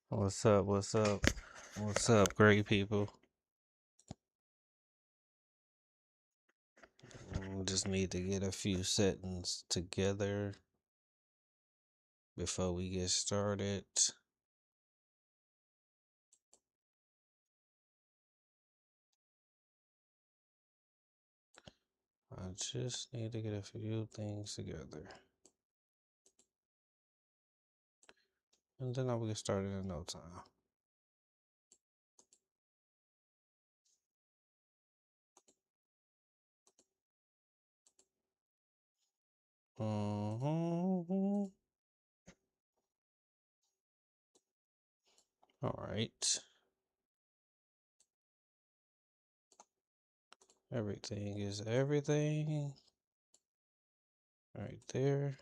What's up? What's up? What's up, great people? We just need to get a few settings together before we get started. I just need to get a few things together. And then I'll get started in no time. Mm-hmm. All right. Everything is everything. Right there.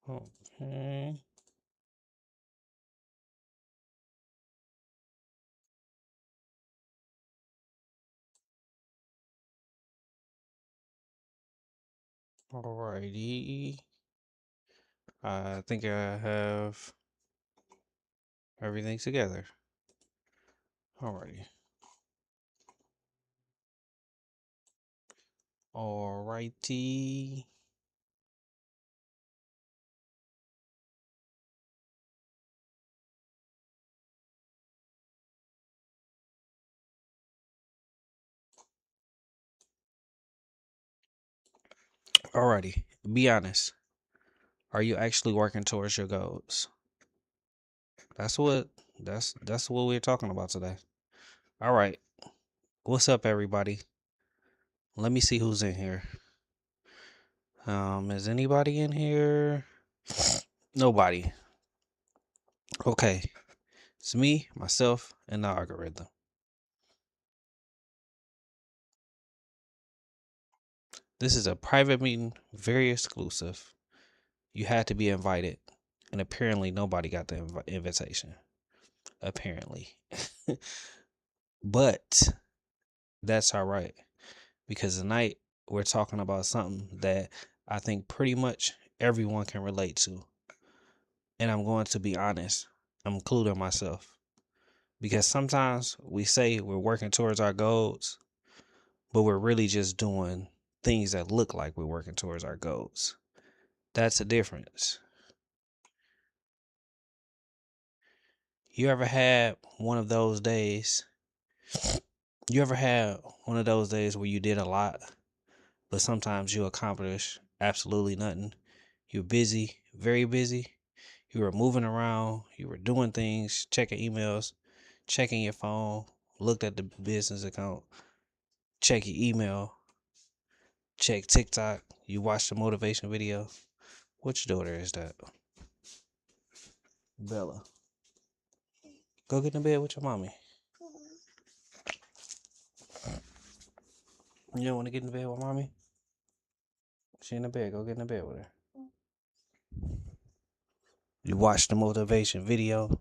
Okay. Alrighty. I think I have everything together. Alrighty. Alrighty. Alrighty. Be honest. Are you actually working towards your goals? That's what that's what we're talking about today. All right. What's up, everybody? Let me see who's in here. Is anybody in here? Nobody. Okay. It's me, myself, and the algorithm. This is a private meeting, very exclusive. You had to be invited, and apparently nobody got the invitation. Apparently. But that's all right because tonight we're talking about something that I think pretty much everyone can relate to. And I'm going to be honest, I'm including myself because sometimes we say we're working towards our goals, but we're really just doing things that look like we're working towards our goals. That's the difference. You ever had one of those days? You ever had one of those days where you did a lot, but sometimes you accomplish absolutely nothing? You're busy, very busy. You were moving around, you were doing things, checking emails, checking your phone, looked at the business account, check your email, check TikTok, you watched the motivation video. Which daughter is that? Bella. Go get in bed with your mommy. You don't want to get in bed with mommy? She in the bed. Go get in the bed with her. You watched the motivation video.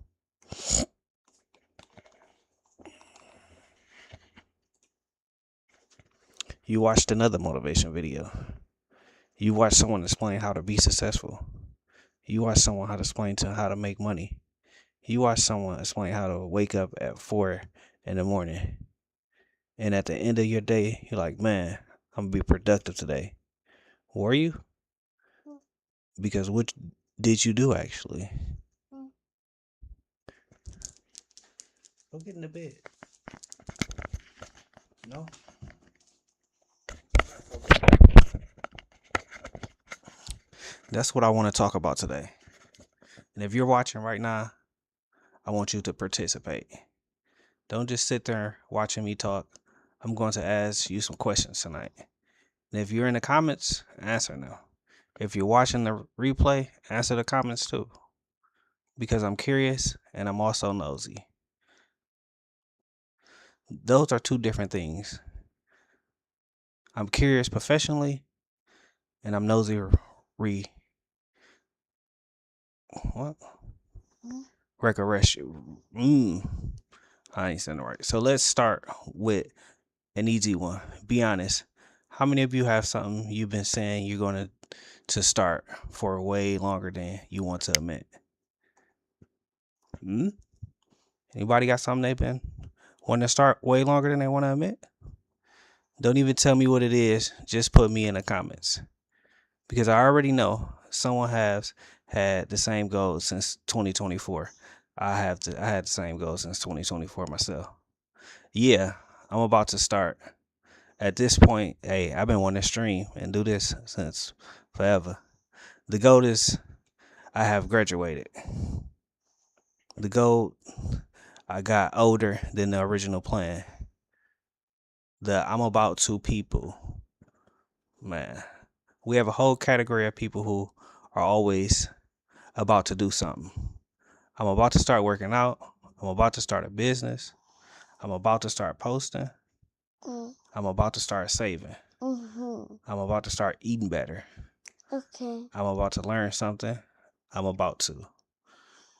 You watched another motivation video. You watched someone explain how to be successful. You watched someone how to explain to how to make money. You watch someone explain how to wake up at 4 in the morning, and at the end of your day, you're like, man, I'm gonna be productive today. Were you? Because what did you do actually? Go get in the bed. No? That's what I want to talk about today. And if you're watching right now, I want you to participate. Don't just sit there watching me talk. I'm going to ask you some questions tonight. And if you're in the comments, answer them. If you're watching the replay, answer the comments too. Because I'm curious and I'm also nosy. Those are two different things. I'm curious professionally and I'm nosy re what? Recorrection. I ain't saying it right. So let's start with an easy one. Be honest. How many of you have something you've been saying you're going to start for way longer than you want to admit? Hmm? Anybody got something they've been wanting to start way longer than they want to admit? Don't even tell me what it is. Just put me in the comments because I already know someone has had the same goal since 2024. I had the same goal since 2024 myself. Yeah, I'm about to start. At this point, hey, I've been wanting to stream and do this since forever. The goal is I have graduated. The goal, I got older than the original plan. The I'm about to people, man. We have a whole category of people who are always about to do something. I'm about to start working out. I'm about to start a business. I'm about to start posting. I'm about to start saving. I'm about to start eating better. Okay. I'm about to learn something. I'm about to.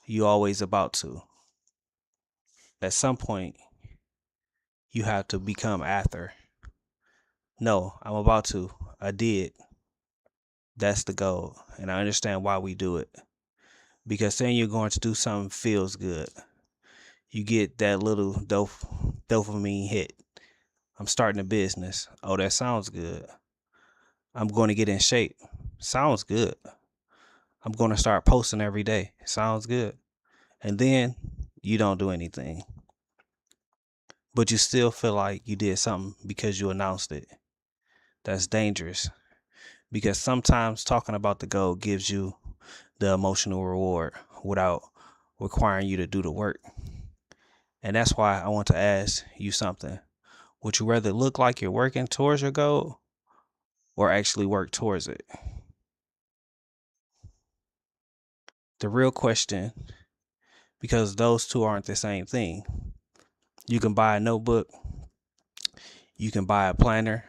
You always about to. At some point, you have to become after. No, I'm about to. I did. That's the goal. And I understand why we do it. Because saying you're going to do something feels good. You get that little dopamine hit. I'm starting a business. Oh, that sounds good. I'm going to get in shape. Sounds good. I'm going to start posting every day. Sounds good. And then you don't do anything. But you still feel like you did something because you announced it. That's dangerous because sometimes talking about the goal gives you the emotional reward without requiring you to do the work. And that's why I want to ask you something. Would you rather look like you're working towards your goal or actually work towards it? The real question, because those two aren't the same thing. You can buy a notebook, you can buy a planner,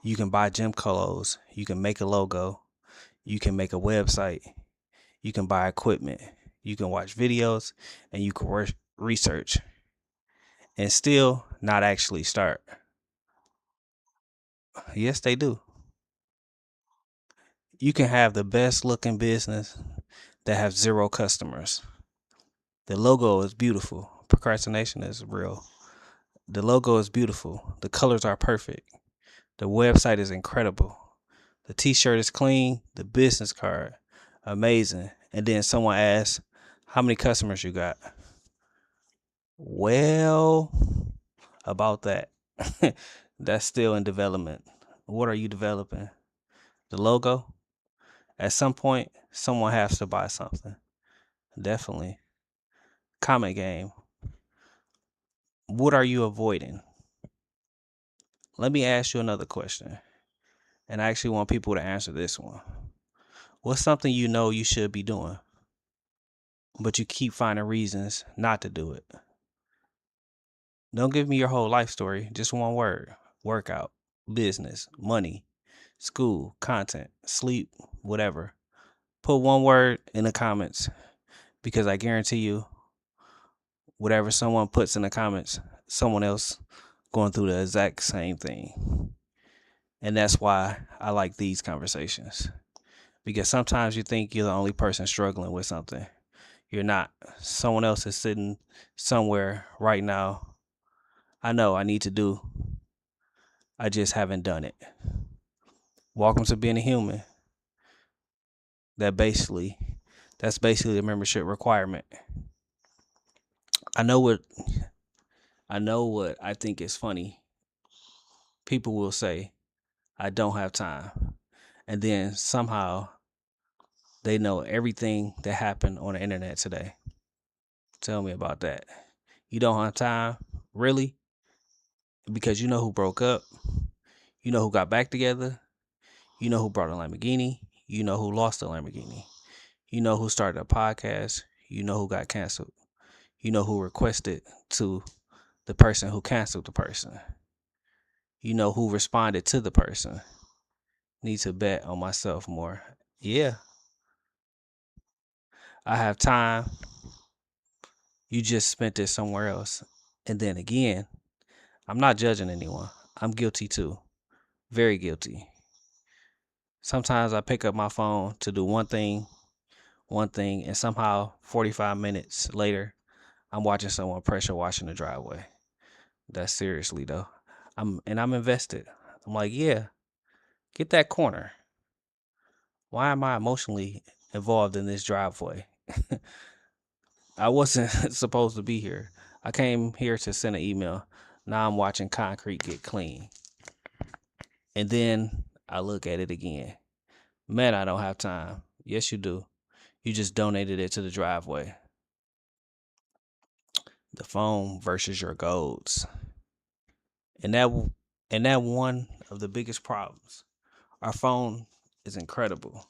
you can buy gym clothes, you can make a logo, you can make a website, you can buy equipment, you can watch videos, and you can research and still not actually start. Yes, they do. You can have the best looking business that have zero customers. The logo is beautiful. Procrastination is real. The logo is beautiful. The colors are perfect. The website is incredible. The t-shirt is clean. The business card, amazing. And then someone asks, how many customers you got? Well, about that. That's still in development. What are you developing? The logo? At some point, someone has to buy something. Definitely. Comment game. What are you avoiding? Let me ask you another question. And I actually want people to answer this one. What's something you know you should be doing, but you keep finding reasons not to do it? Don't give me your whole life story. Just one word: workout, business, money, school, content, sleep, whatever. Put one word in the comments because I guarantee you, whatever someone puts in the comments, someone else going through the exact same thing. And that's why I like these conversations. Because sometimes you think you're the only person struggling with something. You're not. Someone else is sitting somewhere right now. I know I need to do. I just haven't done it. Welcome to being a human. That's basically the membership requirement. I know what I think is funny. People will say, I don't have time. And then somehow they know everything that happened on the internet today. Tell me about that. You don't have time? Really? Because you know who broke up, you know who got back together, you know who brought a Lamborghini, you know who lost a Lamborghini, you know who started a podcast, you know who got canceled, you know who requested to the person who canceled the person, you know who responded to the person. Need to bet on myself more. Yeah, I have time. You just spent it somewhere else. And then again, I'm not judging anyone. I'm guilty too. Very guilty. Sometimes I pick up my phone to do one thing, and somehow 45 minutes later, I'm watching someone pressure washing the driveway. That's seriously though. I'm invested. I'm like, yeah, get that corner. Why am I emotionally involved in this driveway? I wasn't supposed to be here. I came here to send an email. Now I'm watching concrete get clean. And then I look at it again. Man, I don't have time. Yes, you do. You just donated it to the driveway. The phone versus your goals. And that one of the biggest problems. Our phone is incredible.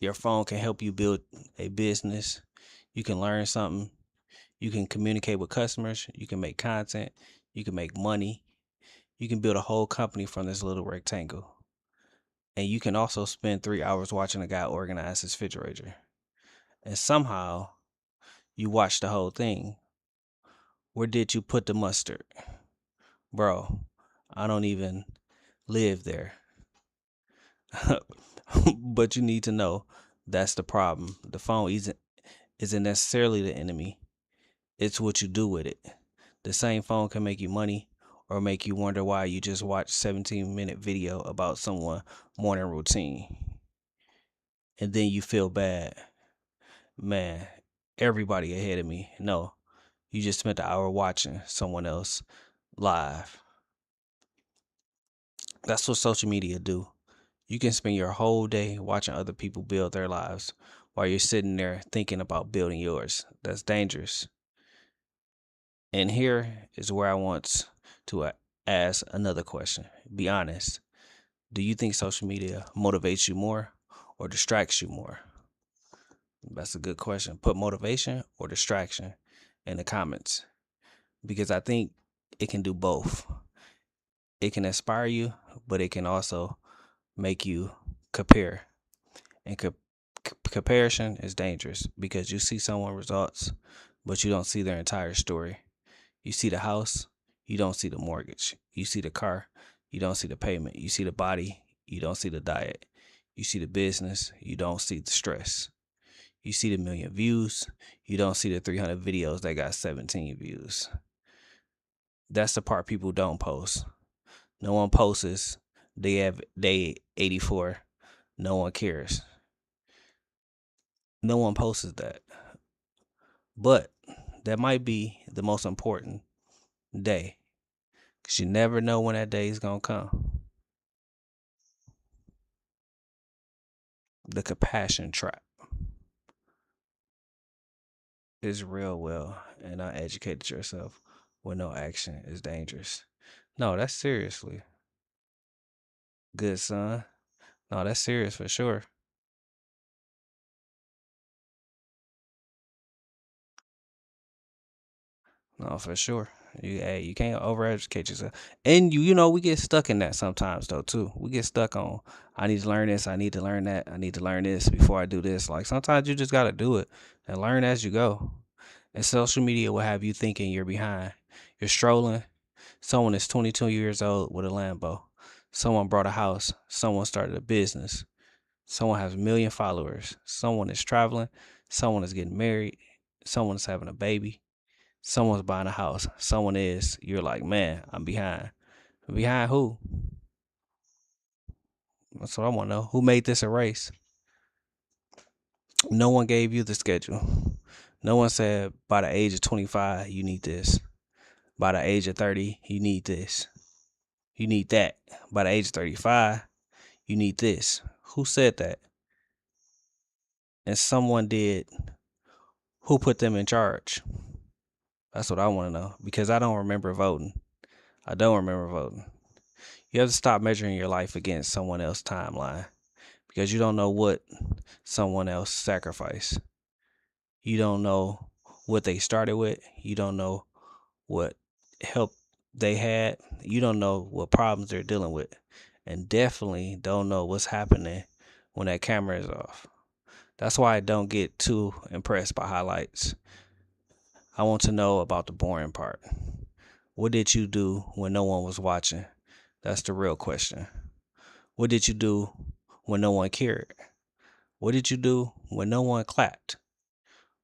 Your phone can help you build a business. You can learn something. You can communicate with customers. You can make content. You can make money. You can build a whole company from this little rectangle. And you can also spend 3 hours watching a guy organize his refrigerator. And somehow you watch the whole thing. Where did you put the mustard? Bro, I don't even live there. But you need to know that's the problem. The phone isn't necessarily the enemy. It's what you do with it. The same phone can make you money or make you wonder why you just watched 17-minute video about someone morning routine. And then you feel bad. Man, everybody ahead of me. No, you just spent an hour watching someone else live. That's what social media do. You can spend your whole day watching other people build their lives while you're sitting there thinking about building yours. That's dangerous. And here is where I want to ask another question. Be honest. Do you think social media motivates you more or distracts you more? That's a good question. Put motivation or distraction in the comments because I think it can do both. It can inspire you, but it can also make you compare. And comparison is dangerous because you see someone results, but you don't see their entire story. You see the house, you don't see the mortgage. You see the car, you don't see the payment. You see the body, you don't see the diet. You see the business, you don't see the stress. You see the million views, you don't see the 300 videos that got 17 views. That's the part people don't post. No one posts they have day 84. No one cares. No one posts that. But that might be the most important day because you never know when that day is going to come. The compassion trap is real well and uneducated yourself with no action is dangerous. No, that's seriously good, son. No, that's serious for sure. No, for sure. You can't overeducate yourself. And we get stuck in that sometimes though too. We get stuck on I need to learn this, I need to learn that, I need to learn this before I do this. Like sometimes you just gotta do it and learn as you go. And social media will have you thinking you're behind. You're strolling. Someone is 22 years old with a Lambo. Someone bought a house. Someone started a business. Someone has a million followers. Someone is traveling. Someone is getting married. Someone is having a baby. Someone's buying a house. Someone is. You're like, man, I'm behind. Behind who? That's what I want to know. Who made this a race? No one gave you the schedule. No one said by the age of 25, you need this. By the age of 30, you need this. You need that. By the age of 35, you need this. Who said that? And someone did. Who put them in charge? That's what I want to know because I don't remember voting. I don't remember voting. You have to stop measuring your life against someone else's timeline because you don't know what someone else sacrificed. You don't know what they started with. You don't know what help they had. You don't know what problems they're dealing with. And definitely don't know what's happening when that camera is off. That's why I don't get too impressed by highlights. I want to know about the boring part. What did you do when no one was watching? That's the real question. What did you do when no one cared? What did you do when no one clapped?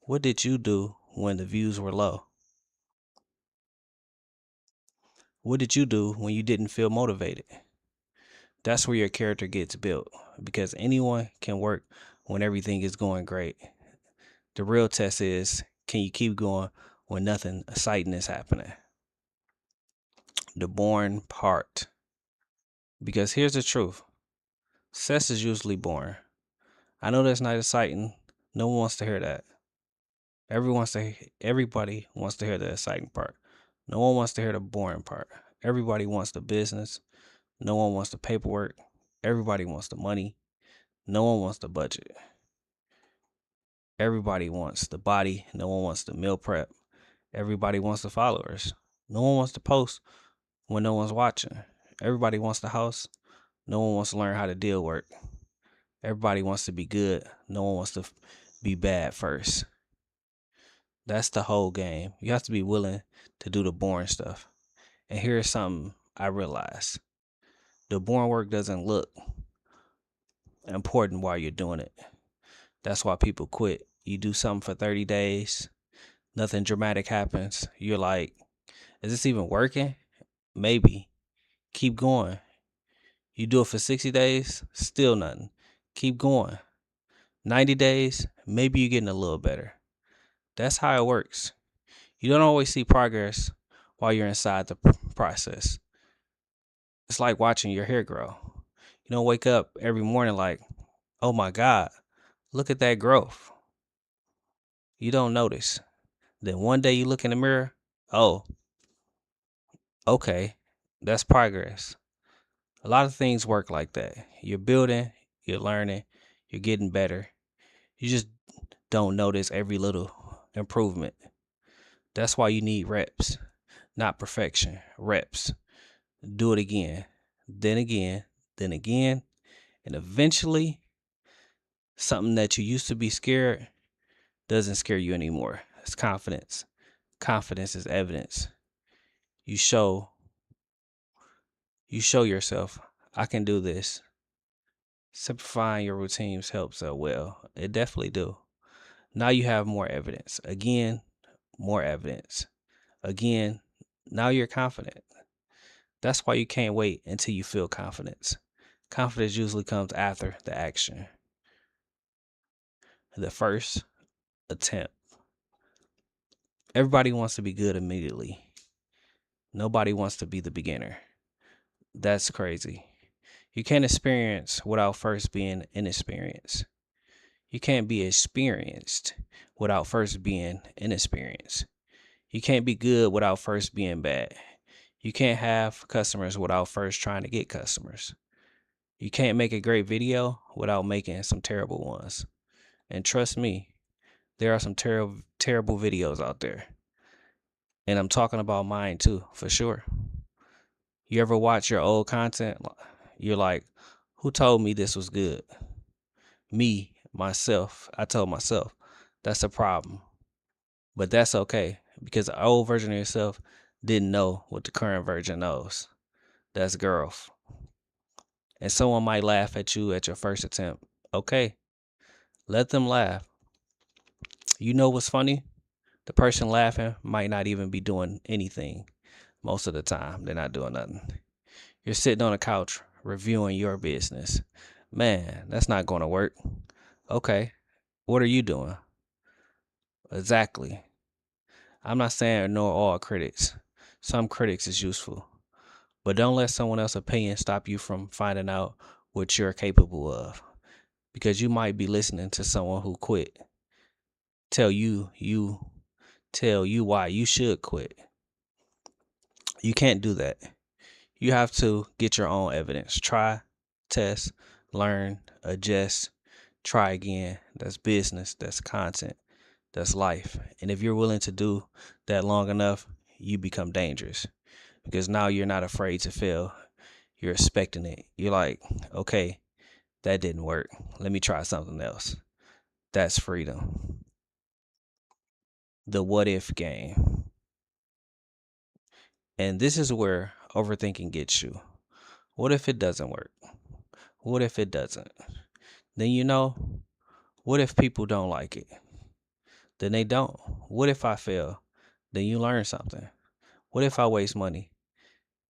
What did you do when the views were low? What did you do when you didn't feel motivated? That's where your character gets built because anyone can work when everything is going great. The real test is, can you keep going when nothing exciting is happening? The boring part. Because here's the truth, success is usually boring. I know that's not exciting. No one wants to hear that. Everybody wants to hear the exciting part. No one wants to hear the boring part. Everybody wants the business. No one wants the paperwork. Everybody wants the money. No one wants the budget. Everybody wants the body. No one wants the meal prep. Everybody wants the followers. No one wants to post when no one's watching. Everybody wants the house. No one wants to learn how to deal work. Everybody wants to be good. No one wants to be bad first. That's the whole game. You have to be willing to do the boring stuff. And here's something I realized. The boring work doesn't look important while you're doing it. That's why people quit. You do something for 30 days, nothing dramatic happens. You're like, is this even working? Maybe. Keep going. You do it for 60 days, still nothing. Keep going. 90 days, maybe you're getting a little better. That's how it works. You don't always see progress while you're inside the process. It's like watching your hair grow. You don't wake up every morning like, oh my God, look at that growth. You don't notice. Then one day you look in the mirror, oh, okay, that's progress. A lot of things work like that. You're building, you're learning, you're getting better. You just don't notice every little improvement. That's why you need reps, not perfection. Reps. Do it again, then again, and eventually something that you used to be scared doesn't scare you anymore. It's confidence. Confidence is evidence. You show yourself, I can do this. Simplifying your routines helps well. It definitely do. Now you have more evidence. Again, more evidence. Again, now you're confident. That's why you can't wait until you feel confidence. Confidence usually comes after the action. The first attempt. Everybody wants to be good immediately. Nobody wants to be the beginner. That's crazy. You can't experience without first being inexperienced. You can't be experienced without first being inexperienced. You can't be good without first being bad. You can't have customers without first trying to get customers. You can't make a great video without making some terrible ones. And trust me, there are some terrible videos out there. And I'm talking about mine too, for sure. You ever watch your old content? You're like, who told me this was good? Me, myself. I told myself. That's a problem. But that's okay because the old version of yourself didn't know what the current version knows. That's growth. And someone might laugh at you at your first attempt. Okay, let them laugh. You know what's funny? The person laughing might not even be doing anything. Most of the time, they're not doing nothing. You're sitting on a couch reviewing your business. Man, that's not going to work. Okay, what are you doing? Exactly. I'm not saying ignore all critics. Some critics is useful. But don't let someone else's opinion stop you from finding out what you're capable of. Because you might be listening to someone who quit. Tell you why you should quit. You can't do that. You have to get your own evidence. Try, test, learn, adjust, try again. That's business, that's content, that's life. And if you're willing to do that long enough, you become dangerous because now you're not afraid to fail. You're expecting it. You're like, okay, that didn't work. Let me try something else. That's freedom. The what if game. And this is where overthinking gets you. What if it doesn't work? What if it doesn't? Then what if people don't like it? Then they don't. What if I fail? Then you learn something. What if I waste money?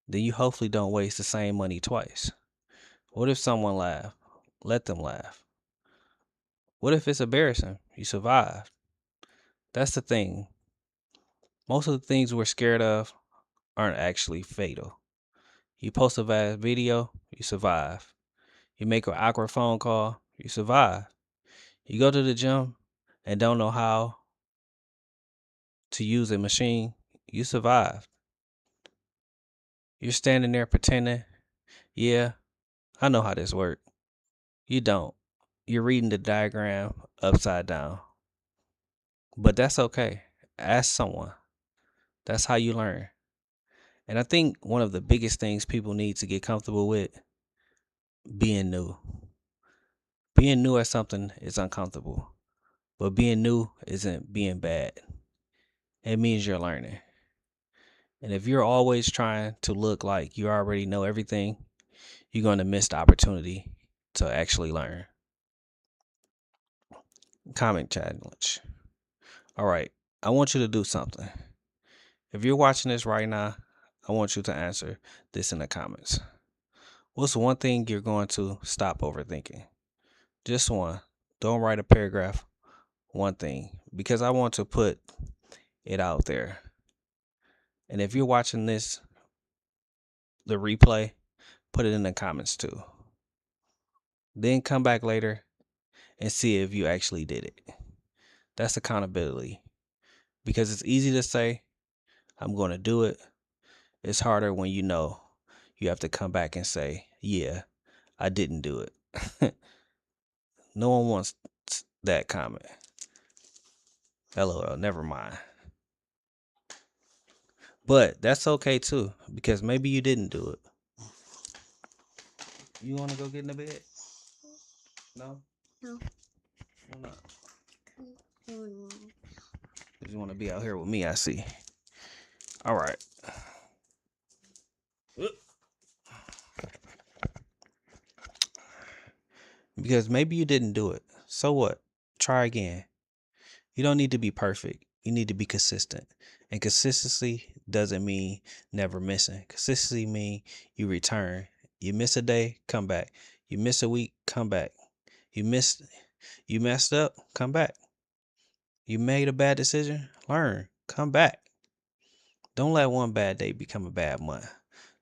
Then you hopefully don't waste the same money twice. What if someone laugh? Let them laugh. What if it's embarrassing? You survived. That's the thing. Most of the things we're scared of aren't actually fatal. You post a bad video, you survive. You make an awkward phone call, you survive. You go to the gym and don't know how to use a machine, you survive. You're standing there pretending, yeah, I know how this works. You don't. You're reading the diagram upside down. But that's okay. Ask someone. That's how you learn. And I think one of the biggest things people need to get comfortable with being new. Being new at something is uncomfortable, but being new isn't being bad. It means you're learning. And if you're always trying to look like you already know everything, you're going to miss the opportunity to actually learn. Comment challenge. All right. I want you to do something. If you're watching this right now, I want you to answer this in the comments. What's one thing you're going to stop overthinking? Just one. Don't write a paragraph. One thing. Because I want to put it out there. And if you're watching the replay, put it in the comments too. Then come back later and see if you actually did it. That's accountability. Because it's easy to say, I'm going to do it. It's harder when you have to come back and say, yeah, I didn't do it. No one wants that comment. LOL, never mind. But that's okay too, because maybe you didn't do it. You want to go get in the bed? No? No. Why not? You want to be out here with me, I see. All right. Because maybe you didn't do it. So what? Try again. You don't need to be perfect. You need to be consistent. And consistency doesn't mean never missing. Consistency means you return. You miss a day, come back. You miss a week, come back. You messed up, come back. You made a bad decision, learn, come back. Don't let one bad day become a bad month.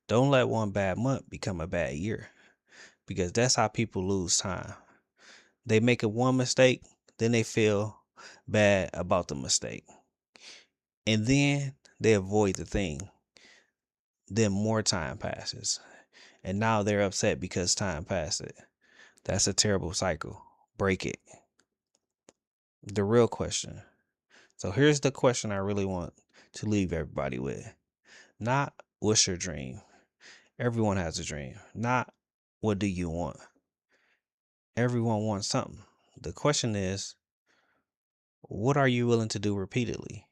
Don't let one bad month become a bad year. Because that's how people lose time. They make a one mistake, then they feel bad about the mistake. And then they avoid the thing. Then more time passes. And now they're upset because time passed it. That's a terrible cycle. Break it. The real question. So here's the question I really want to leave everybody with. Not what's your dream? Everyone has a dream. Not what do you want? Everyone wants something. The question is, what are you willing to do repeatedly?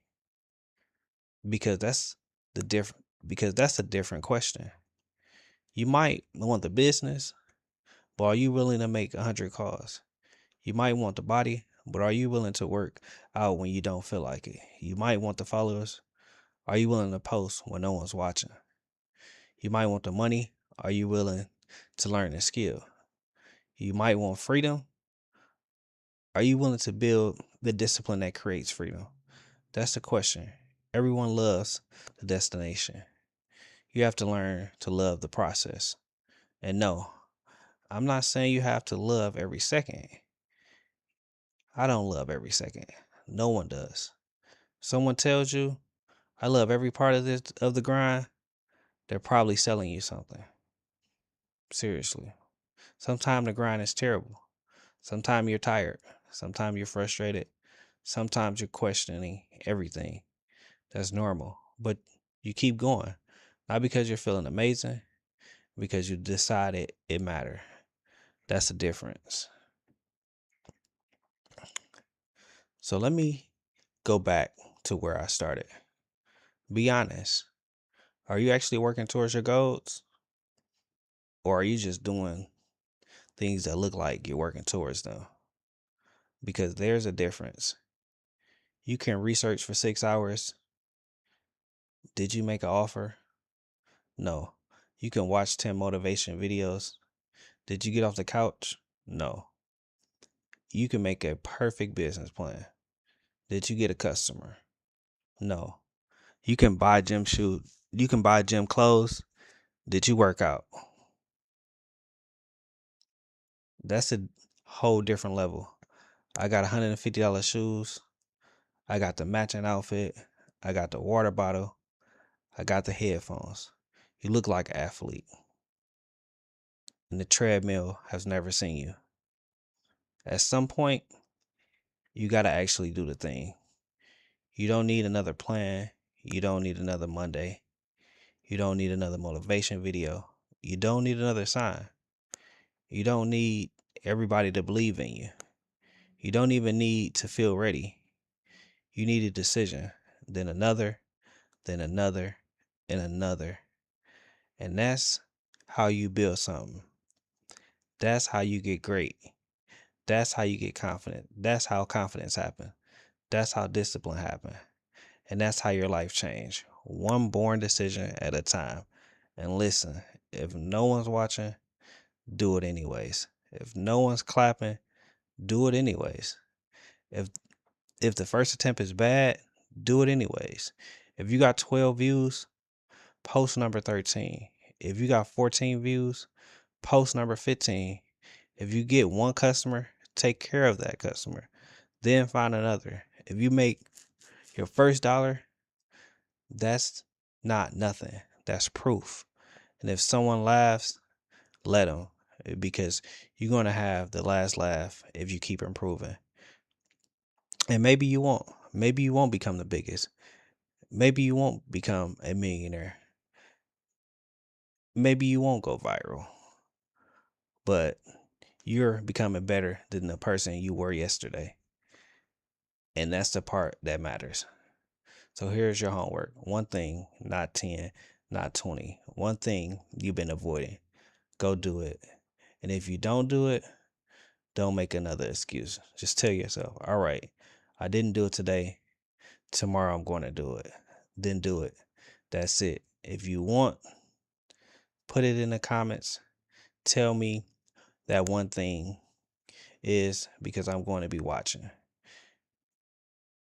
Because that's a different question. You might want the business, but are you willing to make 100 calls? You might want the body, but are you willing to work out when you don't feel like it? You might want the followers. Are you willing to post when no one's watching? You might want the money. Are you willing to learn a skill? You might want freedom. Are you willing to build the discipline that creates freedom? That's the question. Everyone loves the destination. You have to learn to love the process. And no, I'm not saying you have to love every second. I don't love every second. No one does. Someone tells you, I love every part of the grind, they're probably selling you something. Seriously. Sometimes the grind is terrible. Sometimes you're tired. Sometimes you're frustrated. Sometimes you're questioning everything. That's normal. But you keep going. Not because you're feeling amazing, because you decided it mattered. That's the difference. So let me go back to where I started. Be honest. Are you actually working towards your goals? Or are you just doing things that look like you're working towards them? Because there's a difference. You can research for 6 hours. Did you make an offer? No. You can watch 10 motivation videos. Did you get off the couch? No. You can make a perfect business plan. Did you get a customer? No. You can buy gym shoes. You can buy gym clothes. Did you work out? That's a whole different level. I got $150 shoes. I got the matching outfit. I got the water bottle. I got the headphones. You look like an athlete. And the treadmill has never seen you. At some point, you got to actually do the thing. You don't need another plan. You don't need another Monday. You don't need another motivation video. You don't need another sign. You don't need everybody to believe in you. You don't even need to feel ready. You need a decision, then another, then another, and another. And that's how you build something. That's how you get great. That's how you get confident. That's how confidence happens. That's how discipline happens. And that's how your life change. One born decision at a time. And listen, if no one's watching, do it anyways. If no one's clapping, do it anyways. If if the first attempt is bad, do it anyways. If you got 12 views, post number 13. If you got 14 views, post number 15. If you get one customer, take care of that customer. Then find another. If you make your first dollar, that's not nothing. That's proof. And if someone laughs, let them, because you're going to have the last laugh if you keep improving. And maybe you won't. Maybe you won't become the biggest. Maybe you won't become a millionaire. Maybe you won't go viral. But you're becoming better than the person you were yesterday. And that's the part that matters. So here's your homework. One thing, not 10, not 20. One thing you've been avoiding. Go do it. And if you don't do it, don't make another excuse. Just tell yourself, all right, I didn't do it today. Tomorrow I'm going to do it. Then do it. That's it. If you want, put it in the comments. Tell me that one thing is, because I'm going to be watching.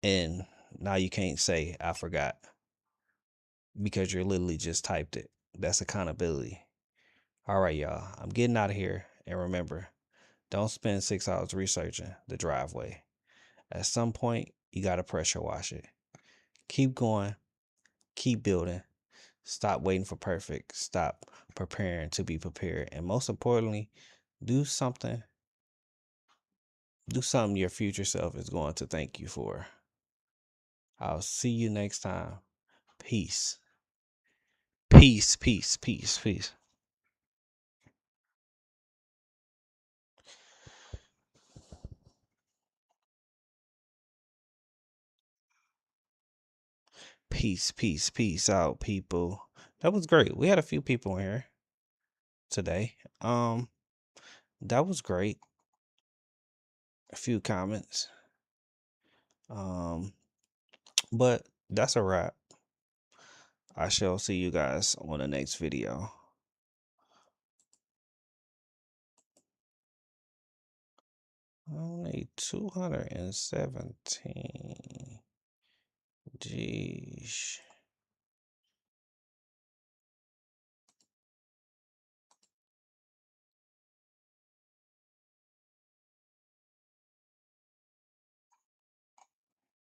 And now you can't say I forgot, because you're literally just typed it. That's accountability. All right, y'all. I'm getting out of here. And remember, don't spend 6 hours researching the driveway. At some point, you got to pressure wash it. Keep going. Keep building. Stop waiting for perfect. Stop preparing to be prepared. And most importantly, do something. Do something your future self is going to thank you for. I'll see you next time. Peace. Peace, peace, peace, peace. Peace, peace, peace out, people. That was great. We had a few people in here today. That was great. A few comments. Um, but that's a wrap. I shall see you guys on the next video. Only 217. Geesh.